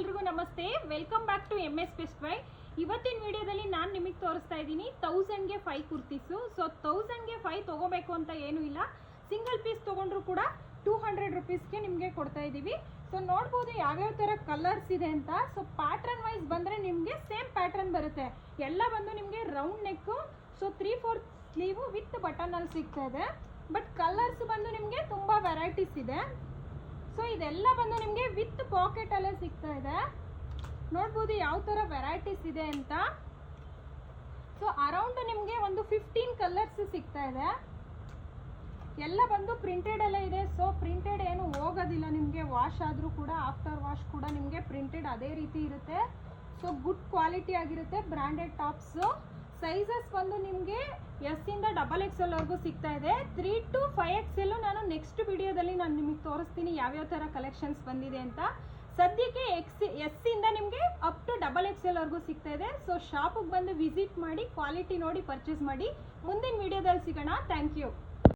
ಎಲ್ರಿಗೂ ನಮಸ್ತೆ. Welcome back to MS Best Buy. ಇವತ್ತಿನ ವಿಡಿಯೋದಲ್ಲಿ ನಾನು ನಿಮಗೆ ತೋರಿಸ್ತಾ ಇದ್ದೀನಿ 1000ಗೆ 5 ಕುರ್ತೀಸು. ಸೊ 1000ಗೆ 5 ತಗೋಬೇಕು ಅಂತ ಏನೂ ಇಲ್ಲ, ಸಿಂಗಲ್ ಪೀಸ್ ತೊಗೊಂಡ್ರು ಕೂಡ 200 ರುಪೀಸ್ಗೆ ನಿಮಗೆ ಕೊಡ್ತಾ ಇದ್ದೀವಿ. ಸೊ ನೋಡ್ಬೋದು ಯಾವ್ಯಾವ ಥರ ಕಲರ್ಸ್ ಇದೆ ಅಂತ. ಸೊ ಪ್ಯಾಟ್ರನ್ ವೈಸ್ ಬಂದರೆ ನಿಮಗೆ ಸೇಮ್ ಪ್ಯಾಟ್ರನ್ ಬರುತ್ತೆ. ಎಲ್ಲ ಬಂದು ನಿಮಗೆ round neck, so 3/4 sleeve with ಬಟನಲ್ಲಿ ಸಿಗ್ತಾ ಇದೆ. ಬಟ್ ಕಲರ್ಸ್ ಬಂದು ನಿಮಗೆ ತುಂಬ ವೆರೈಟೀಸ್ ಇದೆ. ಸೊ ಇದೆಲ್ಲ ಬಂದು ನಿಮಗೆ ವಿತ್ ಪಾಕೆಟ್ ಅಲ್ಲೇ ಸಿಗ್ತಾ ಇದೆ. ನೋಡ್ಬೋದು ಯಾವ ಥರ ವೆರೈಟೀಸ್ ಇದೆ ಅಂತ. ಸೊ ಅರೌಂಡ್ ನಿಮಗೆ ಒಂದು 15 ಕಲರ್ಸ್ ಸಿಗ್ತಾ ಇದೆ. ಎಲ್ಲ ಬಂದು ಪ್ರಿಂಟೆಡ್ ಎಲ್ಲ ಇದೆ. ಸೊ ಪ್ರಿಂಟೆಡ್ ಏನು ಹೋಗೋದಿಲ್ಲ ನಿಮಗೆ, ವಾಶ್ ಆದರೂ ಕೂಡ ಆಫ್ಟರ್ ವಾಶ್ ಕೂಡ ನಿಮಗೆ ಪ್ರಿಂಟೆಡ್ ಅದೇ ರೀತಿ ಇರುತ್ತೆ. ಸೊ ಗುಡ್ ಕ್ವಾಲಿಟಿ ಆಗಿರುತ್ತೆ. Branded tops. ಸೈಜಸ್ ಬಂದು ನಿಮಗೆ S ಇಂದ XXL ವರೆಗೂ ಸಿಗ್ತಾ ಇದೆ. 3 to 5XL ನಾನು ನೆಕ್ಸ್ಟ್ ವಿಡಿಯೋದಲ್ಲಿ ನಾನು ನಿಮಗೆ ತೋರಿಸ್ತೀನಿ ಯಾವ್ಯಾವ ಥರ ಕಲೆಕ್ಷನ್ಸ್ ಬಂದಿದೆ ಅಂತ. ಸದ್ಯಕ್ಕೆ S ಇಂದ ನಿಮಗೆ ಅಪ್ ಟು XXL ವರೆಗೂ ಸಿಗ್ತಾ ಇದೆ. ಸೊ ಶಾಪಿಗೆ ಬಂದು ವಿಸಿಟ್ ಮಾಡಿ, ಕ್ವಾಲಿಟಿ ನೋಡಿ ಪರ್ಚೇಸ್ ಮಾಡಿ. ಮುಂದಿನ ವಿಡಿಯೋದಲ್ಲಿ ಸಿಗೋಣ. Thank you.